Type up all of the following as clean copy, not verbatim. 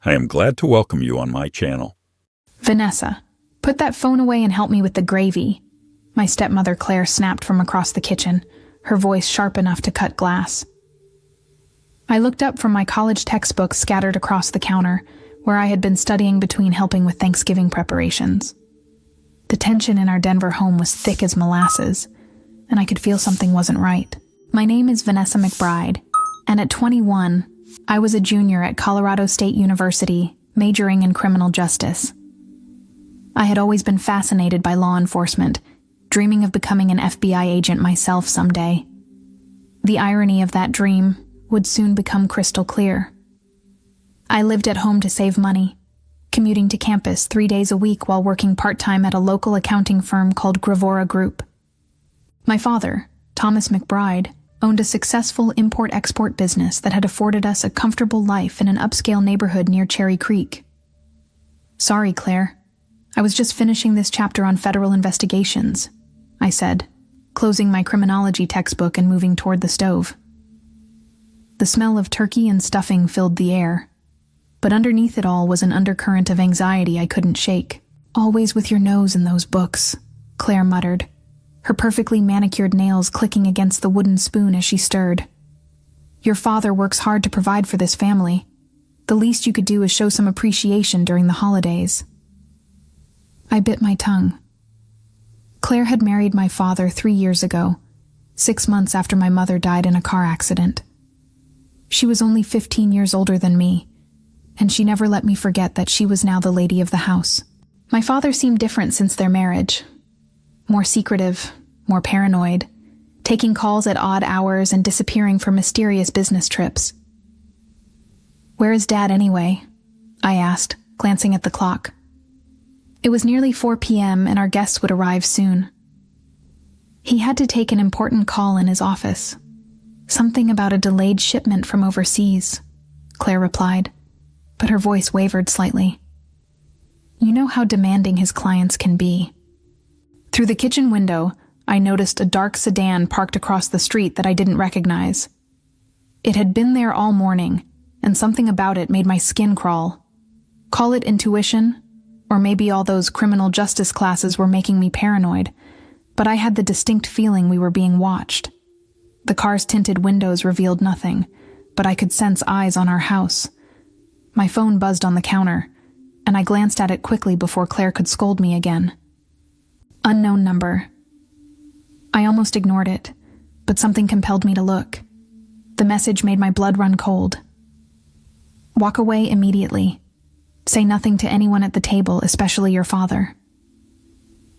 I am glad to welcome you on my channel. Vanessa, put that phone away and help me with the gravy. My stepmother Claire snapped from across the kitchen, her voice sharp enough to cut glass. I looked up from my college textbooks scattered across the counter, where I had been studying between helping with Thanksgiving preparations. The tension in our Denver home was thick as molasses, and I could feel something wasn't right. My name is Vanessa McBride, and at 21, I was a junior at Colorado State University, majoring in criminal justice. I had always been fascinated by law enforcement, dreaming of becoming an FBI agent myself someday. The irony of that dream would soon become crystal clear. I lived at home to save money, commuting to campus 3 days a week while working part-time at a local accounting firm called Gravora Group. My father, Thomas McBride, owned a successful import-export business that had afforded us a comfortable life in an upscale neighborhood near Cherry Creek. Sorry, Claire. I was just finishing this chapter on federal investigations, I said, closing my criminology textbook and moving toward the stove. The smell of turkey and stuffing filled the air, but underneath it all was an undercurrent of anxiety I couldn't shake. Always with your nose in those books, Claire muttered, her perfectly manicured nails clicking against the wooden spoon as she stirred. Your father works hard to provide for this family. The least you could do is show some appreciation during the holidays. I bit my tongue. Claire had married my father 3 years ago, 6 months after my mother died in a car accident. She was only 15 years older than me, and she never let me forget that she was now the lady of the house. My father seemed different since their marriage. More secretive, more paranoid, taking calls at odd hours and disappearing for mysterious business trips. Where is Dad anyway? I asked, glancing at the clock. It was nearly 4 p.m. and our guests would arrive soon. He had to take an important call in his office. Something about a delayed shipment from overseas, Claire replied, but her voice wavered slightly. You know how demanding his clients can be. Through the kitchen window, I noticed a dark sedan parked across the street that I didn't recognize. It had been there all morning, and something about it made my skin crawl. Call it intuition, or maybe all those criminal justice classes were making me paranoid, but I had the distinct feeling we were being watched. The car's tinted windows revealed nothing, but I could sense eyes on our house. My phone buzzed on the counter, and I glanced at it quickly before Claire could scold me again. Unknown number. I almost ignored it, but something compelled me to look. The message made my blood run cold. Walk away immediately. Say nothing to anyone at the table, especially your father.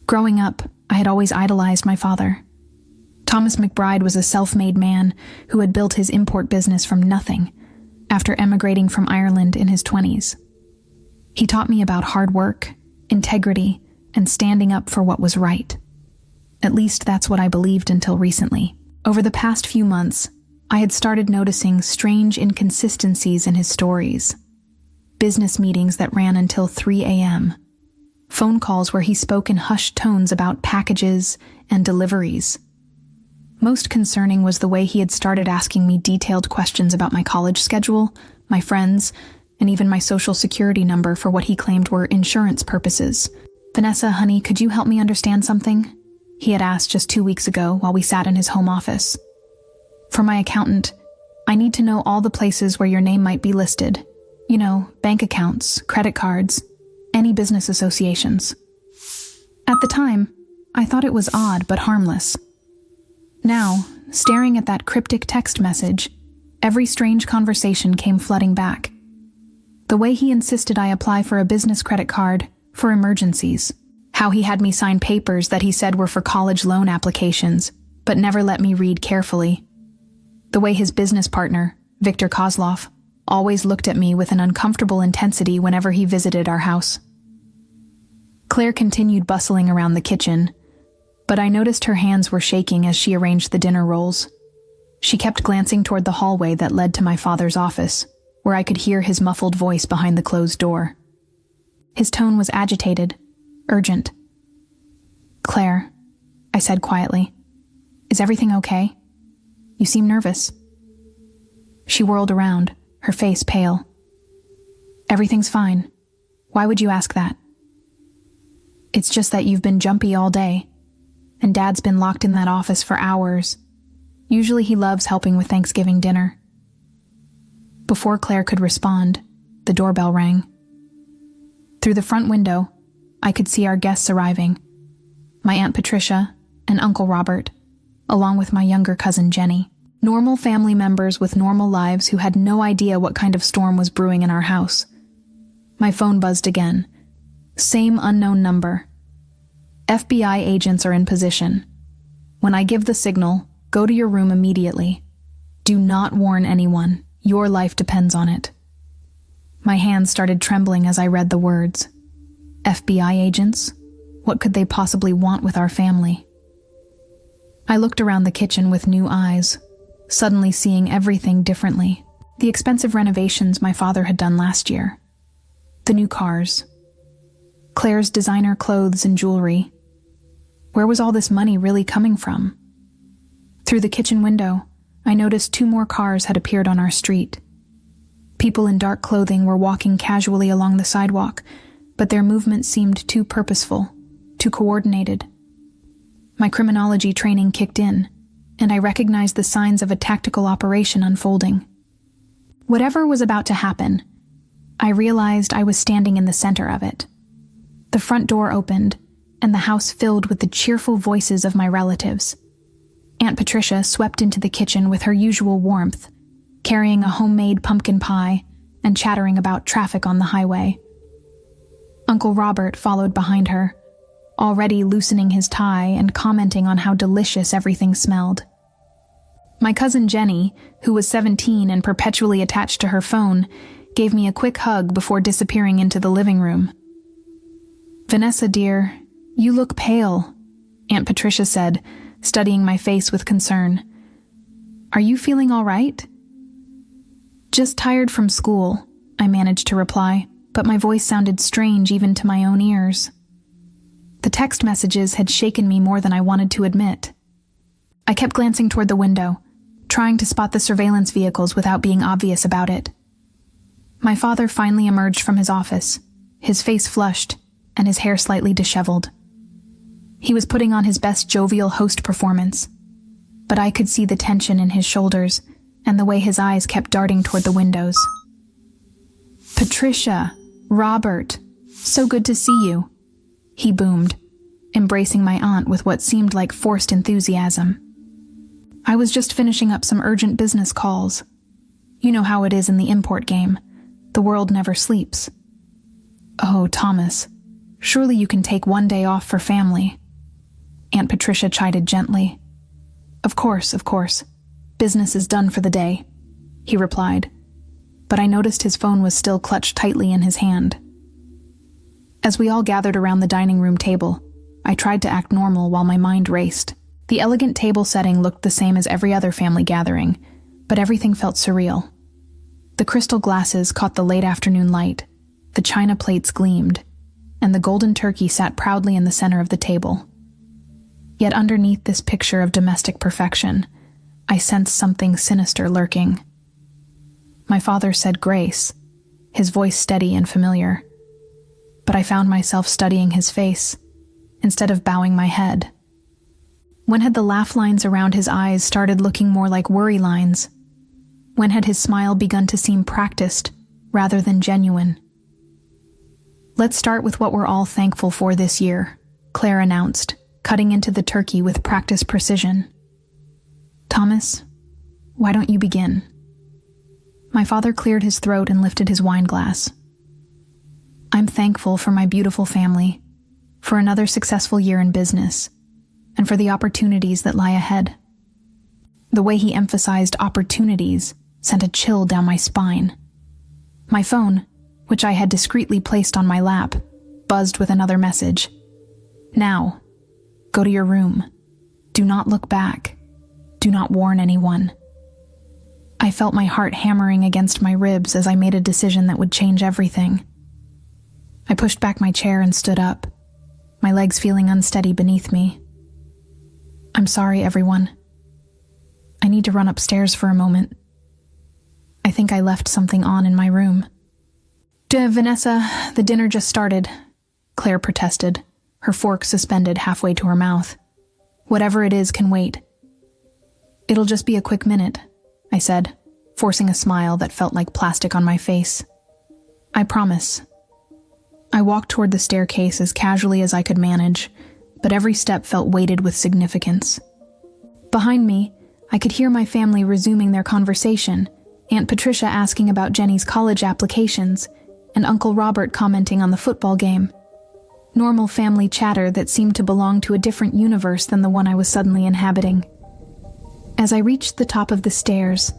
Growing up, I had always idolized my father. Thomas McBride was a self-made man who had built his import business from nothing after emigrating from Ireland in his 20s. He taught me about hard work, integrity, and standing up for what was right. At least that's what I believed until recently. Over the past few months, I had started noticing strange inconsistencies in his stories. Business meetings that ran until 3 a.m. Phone calls where he spoke in hushed tones about packages and deliveries. Most concerning was the way he had started asking me detailed questions about my college schedule, my friends, and even my social security number for what he claimed were insurance purposes. Vanessa, honey, could you help me understand something? He had asked just 2 weeks ago while we sat in his home office. For my accountant, I need to know all the places where your name might be listed. You know, bank accounts, credit cards, any business associations. At the time, I thought it was odd but harmless. Now, staring at that cryptic text message, every strange conversation came flooding back. The way he insisted I apply for a business credit card for emergencies. How he had me sign papers that he said were for college loan applications, but never let me read carefully. The way his business partner, Victor Kozlov, always looked at me with an uncomfortable intensity whenever he visited our house. Claire continued bustling around the kitchen, but I noticed her hands were shaking as she arranged the dinner rolls. She kept glancing toward the hallway that led to my father's office, where I could hear his muffled voice behind the closed door. His tone was agitated, urgent. Claire, I said quietly, is everything okay? You seem nervous. She whirled around, her face pale. Everything's fine. Why would you ask that? It's just that you've been jumpy all day, and Dad's been locked in that office for hours. Usually he loves helping with Thanksgiving dinner. Before Claire could respond, the doorbell rang. Through the front window, I could see our guests arriving. My Aunt Patricia and Uncle Robert, along with my younger cousin Jenny. Normal family members with normal lives who had no idea what kind of storm was brewing in our house. My phone buzzed again. Same unknown number. FBI agents are in position. When I give the signal, go to your room immediately. Do not warn anyone. Your life depends on it. My hands started trembling as I read the words. FBI agents? What could they possibly want with our family? I looked around the kitchen with new eyes, suddenly seeing everything differently. The expensive renovations my father had done last year. The new cars. Claire's designer clothes and jewelry. Where was all this money really coming from? Through the kitchen window, I noticed 2 more cars had appeared on our street. People in dark clothing were walking casually along the sidewalk, but their movements seemed too purposeful, too coordinated. My criminology training kicked in, and I recognized the signs of a tactical operation unfolding. Whatever was about to happen, I realized I was standing in the center of it. The front door opened, and the house filled with the cheerful voices of my relatives. Aunt Patricia swept into the kitchen with her usual warmth, carrying a homemade pumpkin pie and chattering about traffic on the highway. Uncle Robert followed behind her, already loosening his tie and commenting on how delicious everything smelled. My cousin Jenny, who was 17 and perpetually attached to her phone, gave me a quick hug before disappearing into the living room. "Vanessa, dear, you look pale," Aunt Patricia said, studying my face with concern. "Are you feeling all right?" "Just tired from school," I managed to reply, but my voice sounded strange even to my own ears. The text messages had shaken me more than I wanted to admit. I kept glancing toward the window, trying to spot the surveillance vehicles without being obvious about it. My father finally emerged from his office, his face flushed and his hair slightly disheveled. He was putting on his best jovial host performance, but I could see the tension in his shoulders and the way his eyes kept darting toward the windows. "Patricia, Robert, so good to see you," he boomed, embracing my aunt with what seemed like forced enthusiasm. "I was just finishing up some urgent business calls. You know how it is in the import game. The world never sleeps." "Oh, Thomas, surely you can take 1 day off for family," Aunt Patricia chided gently. Of course. Business is done for the day," he replied, but I noticed his phone was still clutched tightly in his hand. As we all gathered around the dining room table, I tried to act normal while my mind raced. The elegant table setting looked the same as every other family gathering, but everything felt surreal. The crystal glasses caught the late afternoon light, the china plates gleamed, and the golden turkey sat proudly in the center of the table. Yet underneath this picture of domestic perfection, I sensed something sinister lurking. My father said grace, his voice steady and familiar, but I found myself studying his face instead of bowing my head. When had the laugh lines around his eyes started looking more like worry lines? When had his smile begun to seem practiced rather than genuine? "Let's start with what we're all thankful for this year," Claire announced, cutting into the turkey with practiced precision. "Thomas, why don't you begin?" My father cleared his throat and lifted his wine glass. "I'm thankful for my beautiful family, for another successful year in business, and for the opportunities that lie ahead." The way he emphasized opportunities sent a chill down my spine. My phone, which I had discreetly placed on my lap, buzzed with another message. "Now, go to your room. Do not look back. Do not warn anyone." I felt my heart hammering against my ribs as I made a decision that would change everything. I pushed back my chair and stood up, my legs feeling unsteady beneath me. "I'm sorry, everyone. I need to run upstairs for a moment. I think I left something on in my room." Vanessa, the dinner just started," Claire protested, her fork suspended halfway to her mouth. "Whatever it is can wait." "It'll just be a quick minute," I said, forcing a smile that felt like plastic on my face. "I promise." I walked toward the staircase as casually as I could manage, but every step felt weighted with significance. Behind me, I could hear my family resuming their conversation, Aunt Patricia asking about Jenny's college applications, and Uncle Robert commenting on the football game. Normal family chatter that seemed to belong to a different universe than the one I was suddenly inhabiting. As I reached the top of the stairs,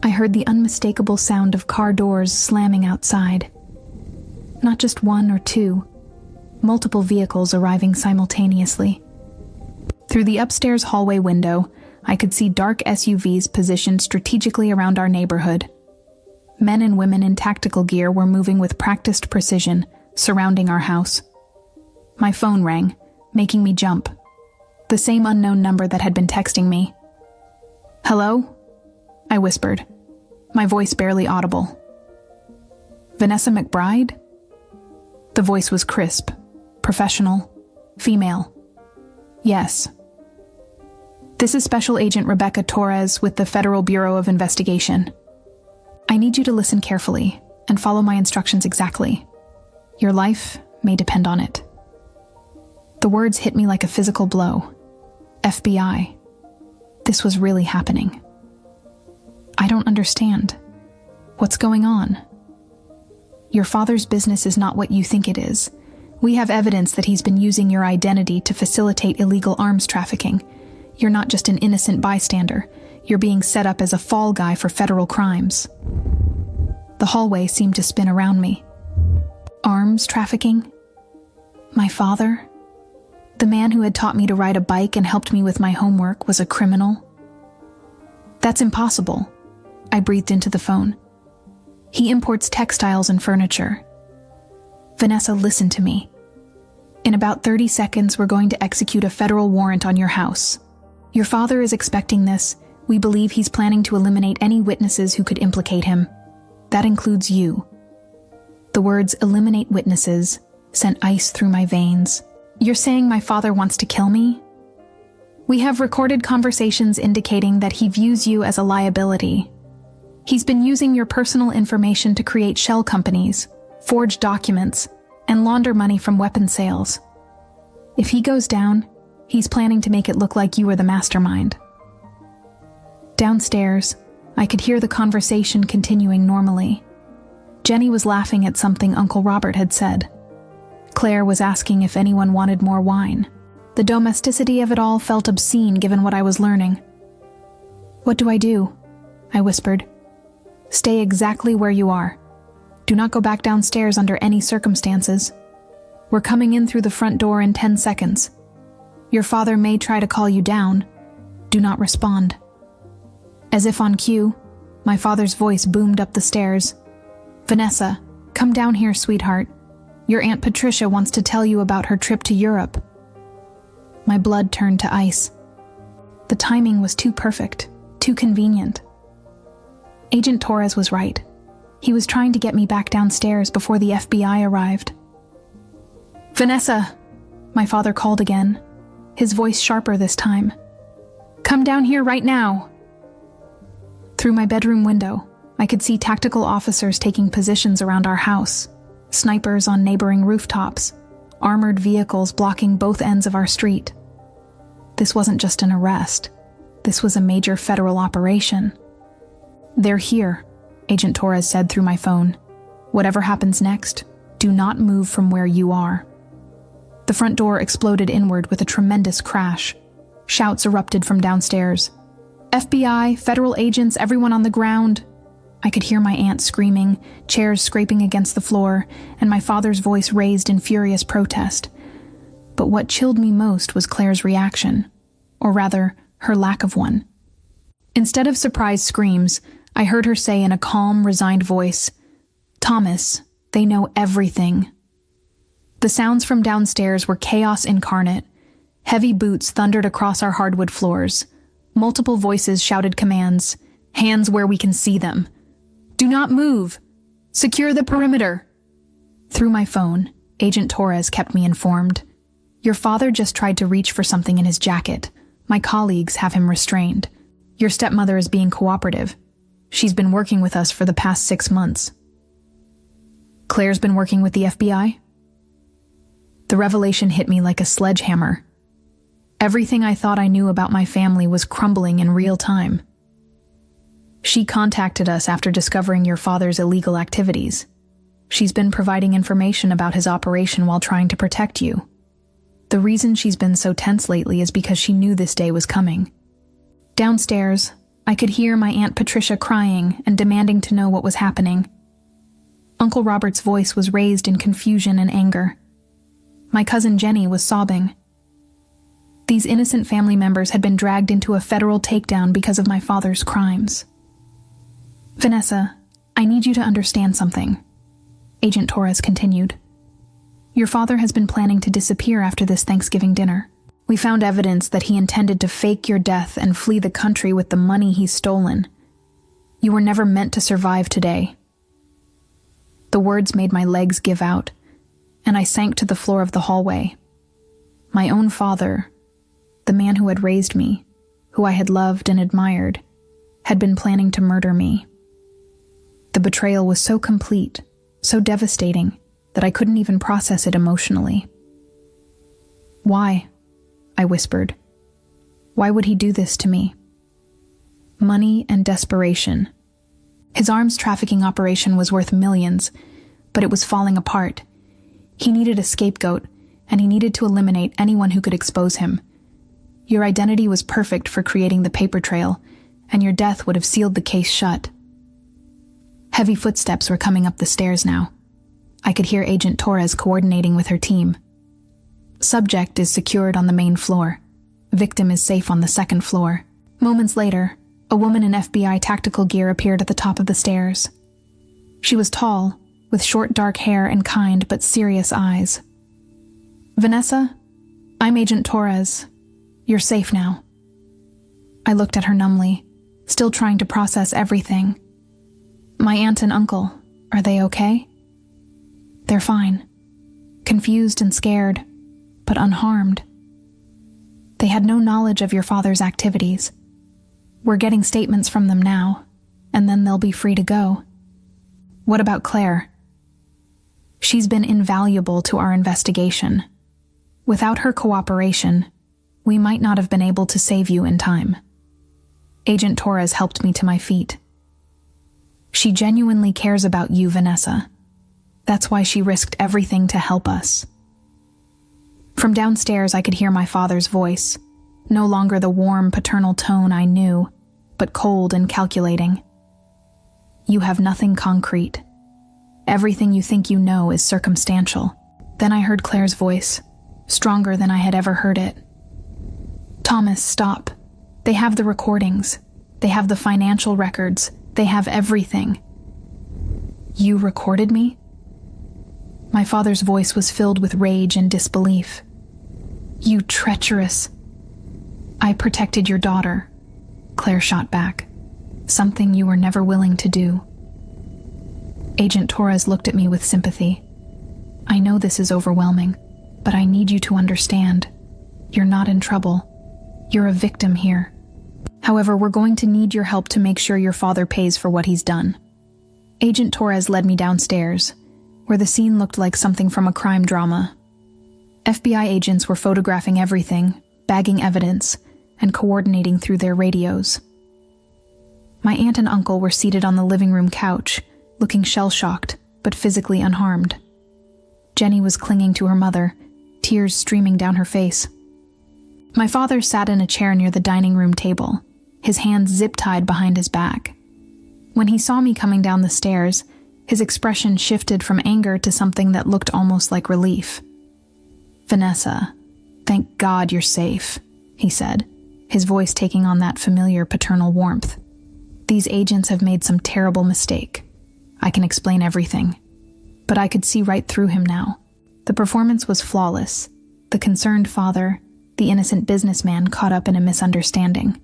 I heard the unmistakable sound of car doors slamming outside. Not just one or two, multiple vehicles arriving simultaneously. Through the upstairs hallway window, I could see dark SUVs positioned strategically around our neighborhood. Men and women in tactical gear were moving with practiced precision, surrounding our house. My phone rang, making me jump. The same unknown number that had been texting me. "Hello?" I whispered, my voice barely audible. "Vanessa McBride?" The voice was crisp, professional, female. "Yes." "This is Special Agent Rebecca Torres with the Federal Bureau of Investigation. I need you to listen carefully and follow my instructions exactly. Your life may depend on it." The words hit me like a physical blow. FBI. This was really happening. "I don't understand. What's going on?" "Your father's business is not what you think it is. We have evidence that he's been using your identity to facilitate illegal arms trafficking. You're not just an innocent bystander. You're being set up as a fall guy for federal crimes." The hallway seemed to spin around me. Arms trafficking? My father? The man who had taught me to ride a bike and helped me with my homework was a criminal? "That's impossible," I breathed into the phone. "He imports textiles and furniture." "Vanessa, listen to me. In about 30 seconds, we're going to execute a federal warrant on your house. Your father is expecting this. We believe he's planning to eliminate any witnesses who could implicate him. That includes you." The words "eliminate witnesses" sent ice through my veins. "You're saying my father wants to kill me?" "We have recorded conversations indicating that he views you as a liability. He's been using your personal information to create shell companies, forge documents, and launder money from weapon sales. If he goes down, he's planning to make it look like you were the mastermind." Downstairs, I could hear the conversation continuing normally. Jenny was laughing at something Uncle Robert had said. Claire was asking if anyone wanted more wine. The domesticity of it all felt obscene given what I was learning. "What do I do?" I whispered. "Stay exactly where you are. Do not go back downstairs under any circumstances. We're coming in through the front door in 10 seconds. Your father may try to call you down. Do not respond." As if on cue, my father's voice boomed up the stairs. "Vanessa, come down here, sweetheart. Your Aunt Patricia wants to tell you about her trip to Europe." My blood turned to ice. The timing was too perfect, too convenient. Agent Torres was right. He was trying to get me back downstairs before the FBI arrived. "Vanessa," my father called again, his voice sharper this time. "Come down here right now." Through my bedroom window, I could see tactical officers taking positions around our house, snipers on neighboring rooftops, armored vehicles blocking both ends of our street. This wasn't just an arrest. This was a major federal operation. "They're here," Agent Torres said through my phone. "Whatever happens next, do not move from where you are." The front door exploded inward with a tremendous crash. Shouts erupted from downstairs. "FBI, federal agents, everyone on the ground." I could hear my aunt screaming, chairs scraping against the floor, and my father's voice raised in furious protest. But what chilled me most was Claire's reaction, or rather, her lack of one. Instead of surprised screams, I heard her say in a calm, resigned voice, "Thomas, they know everything." The sounds from downstairs were chaos incarnate. Heavy boots thundered across our hardwood floors. Multiple voices shouted commands, "Hands where we can see them. Do not move. Secure the perimeter. Through my phone, Agent Torres kept me informed. Your father just tried to reach for something in his jacket. My colleagues have him restrained. Your stepmother is being cooperative. She's been working with us for the past 6 months. Claire's been working with the FBI? The revelation hit me like a sledgehammer. Everything I thought I knew about my family was crumbling in real time. She contacted us after discovering your father's illegal activities. She's been providing information about his operation while trying to protect you. The reason she's been so tense lately is because she knew this day was coming. Downstairs, I could hear my Aunt Patricia crying and demanding to know what was happening. Uncle Robert's voice was raised in confusion and anger. My cousin Jenny was sobbing. These innocent family members had been dragged into a federal takedown because of my father's crimes. Vanessa, I need you to understand something, Agent Torres continued. Your father has been planning to disappear after this Thanksgiving dinner. We found evidence that he intended to fake your death and flee the country with the money he's stolen. You were never meant to survive today. The words made my legs give out, and I sank to the floor of the hallway. My own father, the man who had raised me, who I had loved and admired, had been planning to murder me. The betrayal was so complete, so devastating, that I couldn't even process it emotionally. Why? I whispered. Why would he do this to me? Money and desperation. His arms trafficking operation was worth millions, but it was falling apart. He needed a scapegoat, and he needed to eliminate anyone who could expose him. Your identity was perfect for creating the paper trail, and your death would have sealed the case shut. Heavy footsteps were coming up the stairs now. I could hear Agent Torres coordinating with her team. Subject is secured on the main floor. Victim is safe on the second floor. Moments later, a woman in FBI tactical gear appeared at the top of the stairs. She was tall, with short dark hair and kind but serious eyes. Vanessa, I'm Agent Torres. You're safe now. I looked at her numbly, still trying to process everything. My aunt and uncle, are they okay? They're fine. Confused and scared, but unharmed. They had no knowledge of your father's activities. We're getting statements from them now, and then they'll be free to go. What about Claire? She's been invaluable to our investigation. Without her cooperation, we might not have been able to save you in time. Agent Torres helped me to my feet. She genuinely cares about you, Vanessa. That's why she risked everything to help us. From downstairs, I could hear my father's voice, no longer the warm paternal tone I knew, but cold and calculating. You have nothing concrete. Everything you think you know is circumstantial. Then I heard Claire's voice, stronger than I had ever heard it. Thomas, stop. They have the recordings. They have the financial records. They have everything. You recorded me? My father's voice was filled with rage and disbelief. You treacherous. I protected your daughter, Claire shot back. Something you were never willing to do. Agent Torres looked at me with sympathy. I know this is overwhelming, but I need you to understand. You're not in trouble. You're a victim here. However, we're going to need your help to make sure your father pays for what he's done. Agent Torres led me downstairs, where the scene looked like something from a crime drama. FBI agents were photographing everything, bagging evidence, and coordinating through their radios. My aunt and uncle were seated on the living room couch, looking shell-shocked, but physically unharmed. Jenny was clinging to her mother, tears streaming down her face. My father sat in a chair near the dining room table, his hands zip-tied behind his back. When he saw me coming down the stairs, his expression shifted from anger to something that looked almost like relief. Vanessa, thank God you're safe, he said, his voice taking on that familiar paternal warmth. These agents have made some terrible mistake. I can explain everything. But I could see right through him now. The performance was flawless. The concerned father, the innocent businessman caught up in a misunderstanding.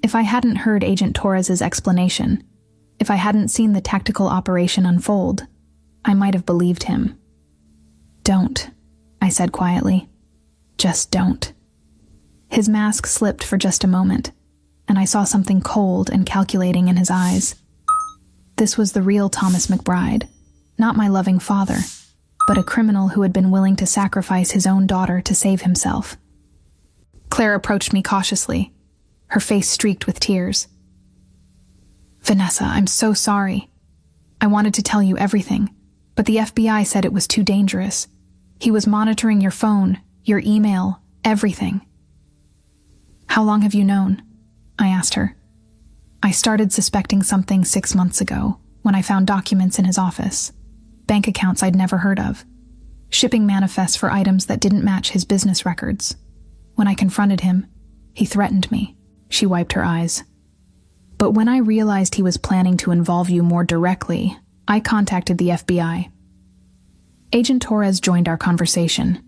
If I hadn't heard Agent Torres's explanation, if I hadn't seen the tactical operation unfold, I might have believed him. "Don't," I said quietly. "Just don't." His mask slipped for just a moment, and I saw something cold and calculating in his eyes. This was the real Thomas McBride, not my loving father, but a criminal who had been willing to sacrifice his own daughter to save himself. Claire approached me cautiously, her face streaked with tears. "Vanessa, I'm so sorry. I wanted to tell you everything, but the FBI said it was too dangerous. He was monitoring your phone, your email, everything." "How long have you known?" I asked her. "I started suspecting something 6 months ago, when I found documents in his office. Bank accounts I'd never heard of. Shipping manifests for items that didn't match his business records. When I confronted him, he threatened me." She wiped her eyes. "But when I realized he was planning to involve you more directly, I contacted the FBI." Agent Torres joined our conversation.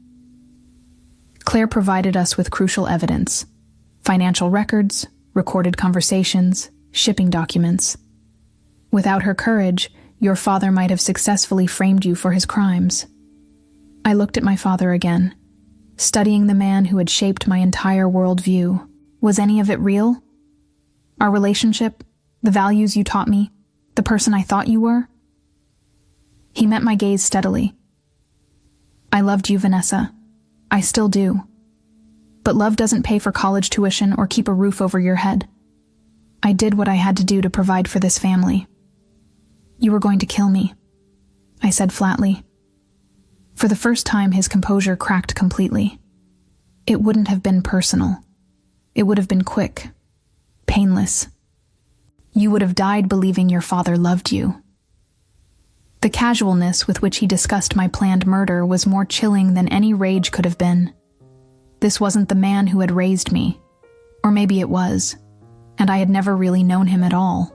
Claire provided us with crucial evidence: financial records, recorded conversations, shipping documents. Without her courage, your father might have successfully framed you for his crimes. I looked at my father again, studying the man who had shaped my entire worldview. Was any of it real? Our relationship, the values you taught me, the person I thought you were? He met my gaze steadily. "I loved you, Vanessa. I still do. But love doesn't pay for college tuition or keep a roof over your head. I did what I had to do to provide for this family. You were going to kill me," I said flatly. For the first time, his composure cracked completely. "It wouldn't have been personal. It would have been quick, painless. You would have died believing your father loved you." The casualness with which he discussed my planned murder was more chilling than any rage could have been. This wasn't the man who had raised me, or maybe it was, and I had never really known him at all.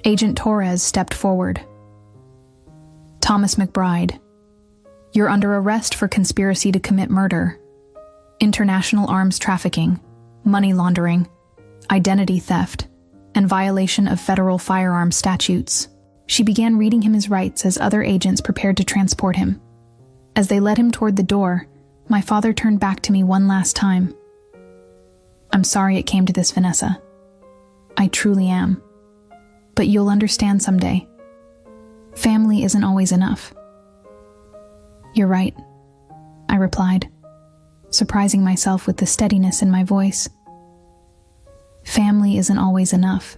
Agent Torres stepped forward. "Thomas McBride, you're under arrest for conspiracy to commit murder, international arms trafficking, money laundering, identity theft, and violation of federal firearm statutes." She began reading him his rights as other agents prepared to transport him. As they led him toward the door, my father turned back to me one last time. "I'm sorry it came to this, Vanessa. I truly am. But you'll understand someday. Family isn't always enough." "You're right," I replied, surprising myself with the steadiness in my voice. "Family isn't always enough.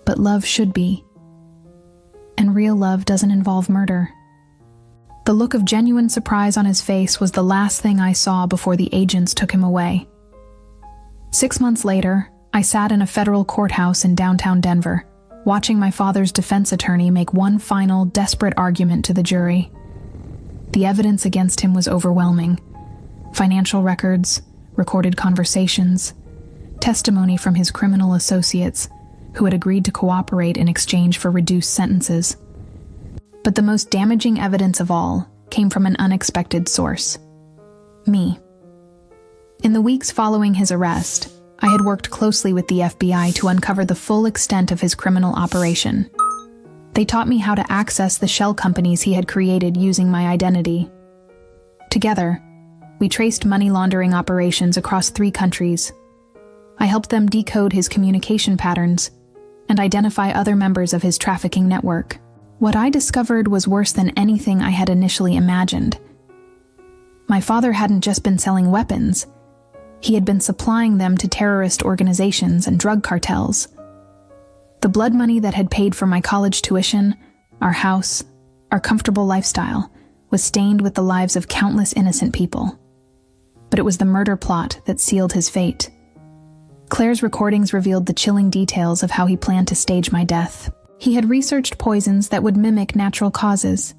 But love should be. And real love doesn't involve murder." The look of genuine surprise on his face was the last thing I saw before the agents took him away. 6 months later, I sat in a federal courthouse in downtown Denver, watching my father's defense attorney make one final, desperate argument to the jury. The evidence against him was overwhelming. Financial records, recorded conversations, testimony from his criminal associates who had agreed to cooperate in exchange for reduced sentences. But the most damaging evidence of all came from an unexpected source: me. In the weeks following his arrest, I had worked closely with the FBI to uncover the full extent of his criminal operation. They taught me how to access the shell companies he had created using my identity. Together, we traced money laundering operations across 3 countries. I helped them decode his communication patterns and identify other members of his trafficking network. What I discovered was worse than anything I had initially imagined. My father hadn't just been selling weapons. He had been supplying them to terrorist organizations and drug cartels. The blood money that had paid for my college tuition, our house, our comfortable lifestyle, was stained with the lives of countless innocent people. But it was the murder plot that sealed his fate. Claire's recordings revealed the chilling details of how he planned to stage my death. He had researched poisons that would mimic natural causes.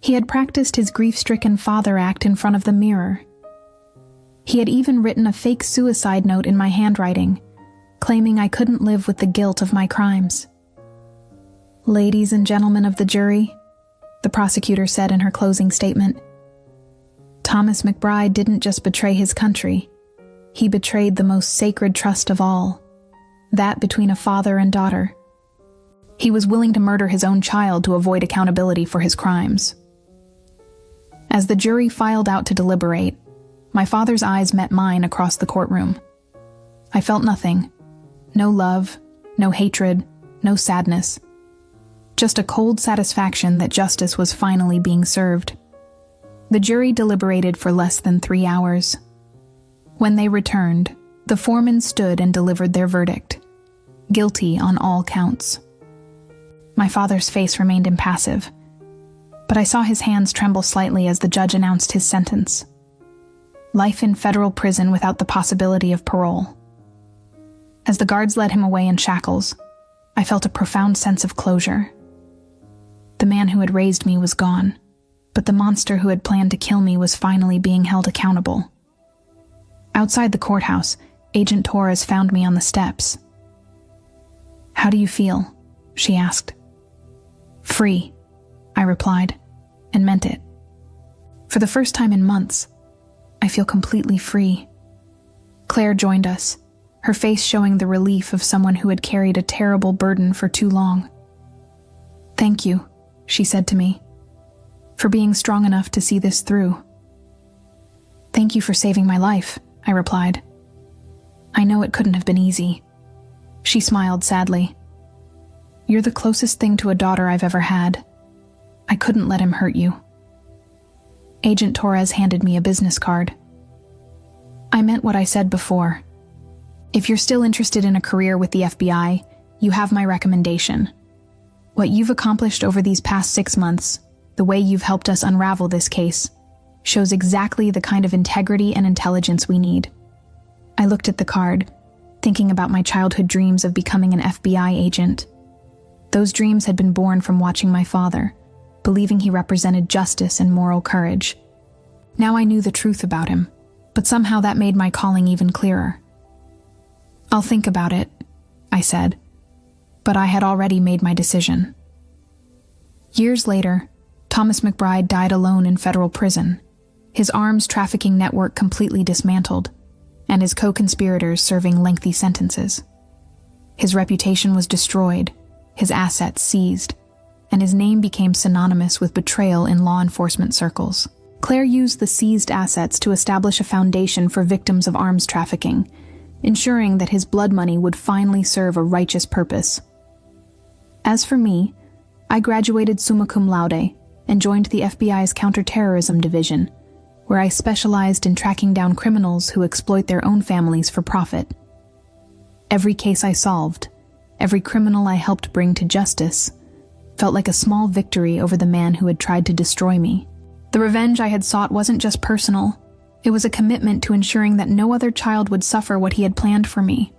He had practiced his grief-stricken father act in front of the mirror. He had even written a fake suicide note in my handwriting, claiming I couldn't live with the guilt of my crimes. "Ladies and gentlemen of the jury," the prosecutor said in her closing statement, "Thomas McBride didn't just betray his country. He betrayed the most sacred trust of all, that between a father and daughter. He was willing to murder his own child to avoid accountability for his crimes. As the jury filed out to deliberate, my father's eyes met mine across the courtroom. I felt nothing. No love, no hatred, no sadness. Just a cold satisfaction that justice was finally being served. The jury deliberated for less than 3 hours. When they returned, the foreman stood and delivered their verdict. Guilty on all counts. My father's face remained impassive, but I saw his hands tremble slightly as the judge announced his sentence. Life in federal prison without the possibility of parole. As the guards led him away in shackles, I felt a profound sense of closure. The man who had raised me was gone, but the monster who had planned to kill me was finally being held accountable. Outside the courthouse, Agent Torres found me on the steps. "How do you feel?" she asked. "Free," I replied, and meant it. For the first time in months, I feel completely free. Claire joined us, her face showing the relief of someone who had carried a terrible burden for too long. "Thank you," she said to me, "for being strong enough to see this through." "Thank you for saving my life," I replied. "I know it couldn't have been easy." She smiled sadly. "You're the closest thing to a daughter I've ever had. I couldn't let him hurt you." Agent Torres handed me a business card. "I meant what I said before. If you're still interested in a career with the FBI, you have my recommendation. What you've accomplished over these past 6 months, the way you've helped us unravel this case, shows exactly the kind of integrity and intelligence we need." I looked at the card, thinking about my childhood dreams of becoming an FBI agent. Those dreams had been born from watching my father, believing he represented justice and moral courage. Now I knew the truth about him, but somehow that made my calling even clearer. "I'll think about it," I said, but I had already made my decision. Years later, Thomas McBride died alone in federal prison, his arms trafficking network completely dismantled, and his co-conspirators serving lengthy sentences. His reputation was destroyed, his assets seized, and his name became synonymous with betrayal in law enforcement circles. Claire used the seized assets to establish a foundation for victims of arms trafficking, ensuring that his blood money would finally serve a righteous purpose. As for me, I graduated summa cum laude and joined the FBI's counterterrorism division, where I specialized in tracking down criminals who exploit their own families for profit. Every case I solved, every criminal I helped bring to justice, felt like a small victory over the man who had tried to destroy me. The revenge I had sought wasn't just personal, it was a commitment to ensuring that no other child would suffer what he had planned for me.